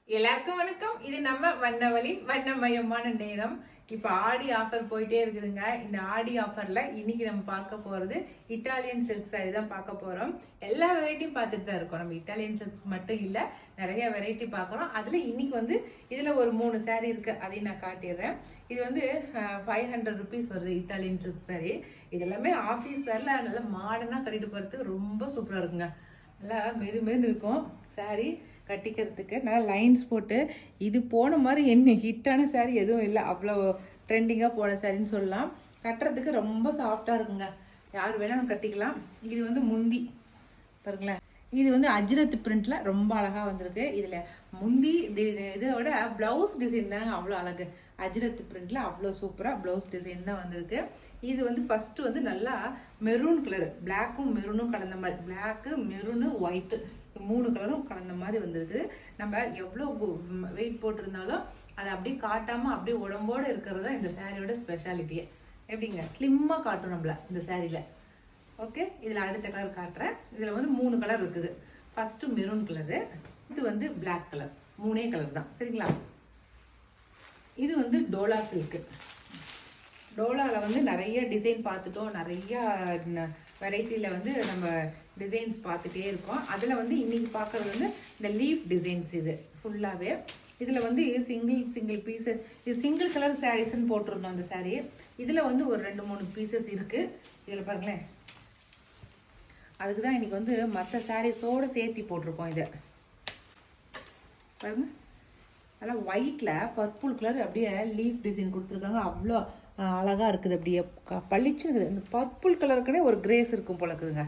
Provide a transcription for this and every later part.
எல்லாருக்கும் வணக்கம். இது நம்ம வண்ணவழி வண்ணமயமான நேரம். இப்போ ஆடி ஆஃபர் போயிட்டே இருக்குதுங்க. இந்த ஆடி ஆஃபர்ல இன்னைக்கு நம்ம பார்க்க போறது இட்டாலியன் சில்க் சாரி தான் பார்க்க போறோம். எல்லா வெரைட்டியும் பார்த்துட்டு தான் இருக்கோம். நம்ம இட்டாலியன் சில்க்ஸ் மட்டும் இல்லை, நிறைய வெரைட்டி பார்க்குறோம். அதுல இன்னைக்கு வந்து இதுல ஒரு 3 சாரி இருக்கு, அதையும் நான் காட்டிடுறேன். இது வந்து 500 ருபீஸ் வருது இட்டாலியன் சில்க் சாரி. இது எல்லாமே ஆஃபீஸ் வேர்ல நல்லா மாடர்னா கட்டிட்டு போறதுக்கு ரொம்ப சூப்பரா இருக்குங்க. நல்லா மெது இருக்கும் சாரி கட்டிக்கிறதுக்கு. நல்லா லைன்ஸ் போட்டு இது போன மாதிரி என்ன ஹிட்டான சாரீ எதுவும் இல்லை. அவ்வளோ ட்ரெண்டிங்காக போன சாரின்னு சொல்லலாம். கட்டுறதுக்கு ரொம்ப சாஃப்டாக இருக்குங்க. யார் வேணாலும் கட்டிக்கலாம். இது வந்து முந்தி பாருங்களேன். இது வந்து அஜ்ரத் பிரிண்ட்ல ரொம்ப அழகா வந்திருக்கு. இதுல முந்தி இதோட பிளவுஸ் டிசைன் தாங்க அவ்வளோ அழகு. அஜ்ரத் பிரிண்ட்ல அவ்வளோ சூப்பரா பிளவுஸ் டிசைன் தான் வந்திருக்கு. இது வந்து ஃபர்ஸ்ட் வந்து நல்லா மெரூன் கலர், பிளாக்கும் மெரூனும் கலந்த மாதிரி, பிளாக்கு மெரூனு ஒயிட்டு 3 கலரும் கலந்த மாதிரி வந்திருக்கு. நம்ம எவ்வளோ வெயிட் போட்டிருந்தாலும் அதை அப்படியே காட்டாம அப்படியே உடம்போடு இருக்கிறது தான் இந்த சாரியோட ஸ்பெஷாலிட்டியே. எப்படிங்க ஸ்லிம்மாக காட்டும் நம்மள இந்த சாரியில. ஓகே, இதில் அடுத்த கலர் காட்டுறேன். இதில் வந்து 3 கலர் இருக்குது. ஃபர்ஸ்ட் மெரூன் கலரு, இது வந்து பிளாக் கலர், 3 கலர் தான் சரிங்களா. இது வந்து டோலா சில்க்கு. டோலாவில் வந்து நிறைய டிசைன் பார்த்துட்டோம், நிறைய வெரைட்டியில் வந்து நம்ம டிசைன்ஸ் பார்த்துட்டே இருக்கோம். அதில் வந்து இன்னைக்கு பார்க்குறது வந்து இந்த லீஃப் டிசைன்ஸ். இது ஃபுல்லாகவே இதில் வந்து சிங்கிள் பீஸு, இது சிங்கிள் கலர் சாரீஸ்ன்னு போட்டிருந்தோம் அந்த சாரீ. இதில் வந்து ஒரு 2-3 பீசஸ் இருக்குது. இதில் பாருங்களேன், அதுக்கு தான் இன்னைக்கு வந்து மற்ற சாரீஸோடு சேர்த்தி போட்டிருக்கோம். இதை பாருங்க, நல்லா ஒயிட்டில் பர்பிள் கலர் அப்படியே லீஃப் டிசைன் கொடுத்துருக்காங்க. அவ்வளோ அழகாக இருக்குது. அப்படியே பளிச்சு இருக்குது. இந்த பர்பிள் கலருக்குன்னே ஒரு கிரேஸ் இருக்கும் போல இருக்குதுங்க.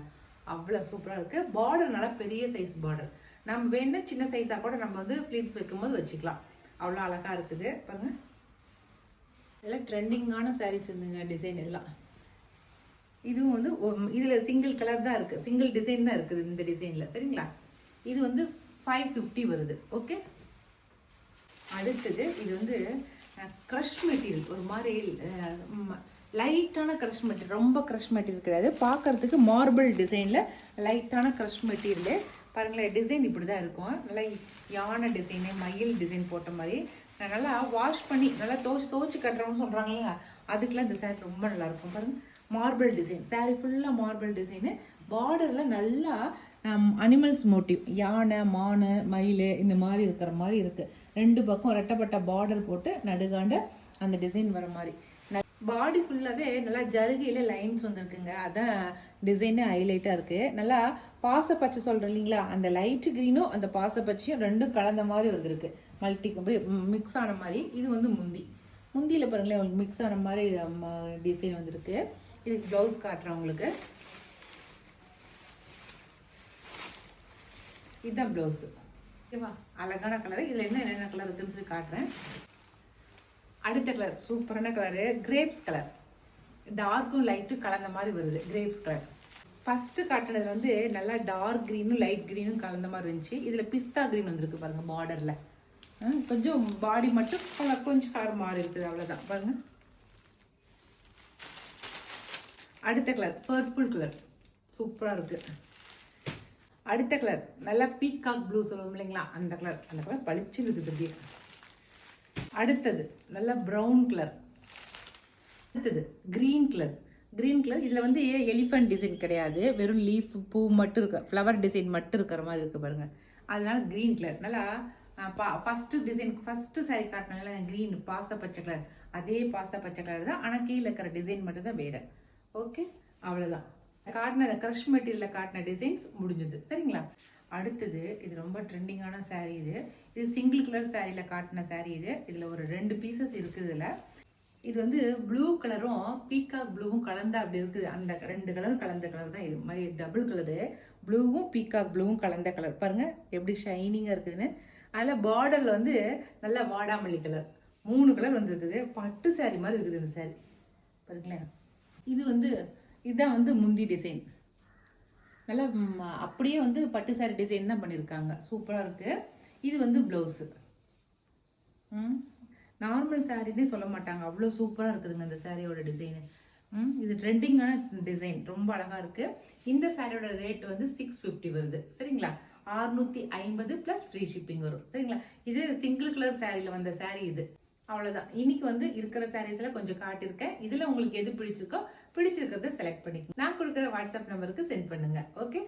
அவ்வளோ சூப்பராக இருக்குது. பார்டர் நல்லா பெரிய சைஸ் பார்டர். நம்ம வேணும் சின்ன சைஸாக கூட நம்ம வந்து ஃப்ளீட்ஸ் வைக்கும்போது வச்சுக்கலாம். அவ்வளோ அழகாக இருக்குது பாருங்கள். இதெல்லாம் ட்ரெண்டிங்கான சாரீஸ் இருந்துங்க டிசைன் எல்லாம். இதுவும் வந்து இதில் சிங்கிள் கலர் தான் இருக்குது, சிங்கிள் டிசைன் தான் இருக்குது இந்த டிசைனில் சரிங்களா. இது வந்து 550 வருது. ஓகே, அடுத்தது இது வந்து க்ரஷ் மெட்டீரியல், ஒரு மாதிரி லைட்டான க்ரஷ் மெட்டீரியல், ரொம்ப க்ரஷ் மெட்டீரியல் கிடையாது. பார்க்கறதுக்கு மார்பிள் டிசைனில் லைட்டான க்ரஷ் மெட்டீரியலு. பாருங்களேன், டிசைன் இப்படி தான் இருக்கும். நல்லா யானை டிசைனு, மயில் டிசைன் போட்ட மாதிரி. நல்லா வாஷ் பண்ணி நல்லா துவச்சி கட்டுறோம்னு சொல்கிறாங்க இல்லையா, அதுக்கெலாம் இந்த சாரீ ரொம்ப நல்லாயிருக்கும். பாருங்கள், மார்பிள் டிசைன் சாரீ ஃபுல்லாக மார்பிள் டிசைனு. பார்டரில் நல்லா அனிமல்ஸ் மோட்டிவ், யானை, மானு, மயில் இந்த மாதிரி இருக்கிற மாதிரி இருக்குது. 2 பக்கம் ரெட்டப்பட்ட பார்டர் போட்டு நடுகாண்ட அந்த டிசைன் வர மாதிரி. பாடி ஃபுல்லாகவே நல்லா ஜருகையில் லைன்ஸ் வந்துருக்குங்க. அதான் டிசைனே ஹைலைட்டாக இருக்குது. நல்லா பாசப்பச்சை சொல்கிறேன் இல்லைங்களா, அந்த லைட்டு க்ரீனும் அந்த பாசப்பச்சையும் 2ம் கலந்த மாதிரி வந்திருக்கு. மல்டி மிக்ஸ் ஆன மாதிரி. இது வந்து முந்தியில் பாருங்களேன், உங்களுக்கு மிக்ஸ் ஆன மாதிரி டிசைன் வந்திருக்கு. இதுக்கு ப்ளவுஸ் காட்டுறேன் உங்களுக்கு. இதுதான் ப்ளவுஸு. ஓகேவா, அழகான கலர். இதில் என்னென்ன கலர் இருக்குன்னு சொல்லி காட்டுறேன். அடுத்த கலர் சூப்பரான கலரு, கிரேப்ஸ் கலர். டார்க்கும் லைட்டும் கலந்த மாதிரி வருது, கிரேப்ஸ் கலர். ஃபர்ஸ்ட் காட்டுனது வந்து நல்லா டார்க் க்ரீனும் லைட் க்ரீனும் கலந்த மாதிரி இருந்துச்சு. இதில் பிஸ்தா க்ரீன் வந்துருக்கு பாருங்க பார்டரில். கொஞ்சம் பாடி மட்டும் கொஞ்சம் கலர் மாறி இருக்குது, அவ்வளோதான் பாருங்க. அடுத்த கலர் பர்பிள் கலர், சூப்பராக இருக்குது. அடுத்த கலர் நல்லா பீகாக் ப்ளூ சொல்லுவோம் இல்லைங்களா, அந்த கலர் பளிச்சு இருக்குது அப்படியே. அடுத்தது நல்லா ப்ரௌன் கலர். அடுத்தது க்ரீன் கலர். இதில் வந்து எலிஃபண்ட் டிசைன் கிடையாது, வெறும் லீஃப் பூ மட்டும் இருக்கு, ஃப்ளவர் டிசைன் மட்டும் இருக்கிற மாதிரி இருக்குது பாருங்கள். அதனால க்ரீன் கலர் நல்லா ஃபஸ்ட்டு டிசைன், ஃபஸ்ட்டு சாரி காட்டினால க்ரீன் பாச பச்சை கலர், அதே பாச பச்சை கலர் தான், ஆனால் கீழே இருக்கிற டிசைன் மட்டும் தான் வேறு. ஓகே, அவ்வளோதான். காட்டின அந்த க்ரஷ் மெட்டீரியலில் காட்டின டிசைன்ஸ் முடிஞ்சது சரிங்களா. அடுத்தது இது ரொம்ப ட்ரெண்டிங்கான சாரீ. இது சிங்கிள் கலர் சாரியில் காட்டின சாரீ. இதில் ஒரு 2 பீசஸ் இருக்குது. இதில் இது வந்து ப்ளூ கலரும் பீகாக் ப்ளூவும் கலந்தா அப்படி இருக்குது. அந்த 2 கலரும் கலந்த கலர் தான் இது மாதிரி டபுள் கலரு. ப்ளூவும் பீகாக் ப்ளூவும் கலந்த கலர் பாருங்கள் எப்படி ஷைனிங்காக இருக்குதுன்னு. அதில் பார்டரில் வந்து நல்லா வாடாமல்லி கலர், 3 கலர் வந்துருக்குது. பட்டு சாரீ மாதிரி இருக்குது இந்த சாரீ பாருங்களேன். இது வந்து இதுதான் வந்து முந்தி டிசைன். நல்லா அப்படியே வந்து பட்டு சாரி டிசைன் தான் பண்ணியிருக்காங்க, சூப்பராக இருக்குது. இது வந்து ப்ளவுஸு. நார்மல் சாரின்னே சொல்ல மாட்டாங்க, அவ்வளோ சூப்பராக இருக்குதுங்க இந்த சாரியோட டிசைனு. இது ட்ரெண்டிங்கான டிசைன், ரொம்ப அழகாக இருக்குது. இந்த சாரியோட ரேட் வந்து 650 வருது சரிங்களா. 650 பிளஸ் ஃப்ரீ ஷிப்பிங் வரும். சரிங்களா? இது சிங்கிள் கலர் சாரியில வந்த சாரி இது. அவ்வளவுதான். இன்னைக்கு வந்து இருக்கிற சாரீஸ்ல கொஞ்சம் காட்டியிருக்கேன். இதுல உங்களுக்கு எது பிடிச்சிருக்கோ பிடிச்சிருக்கிறத செலக்ட் பண்ணிக்கோங்க. நான் கொடுக்குற வாட்ஸ்அப் நம்பருக்கு சென்ட் பண்ணுங்க. ஓகே.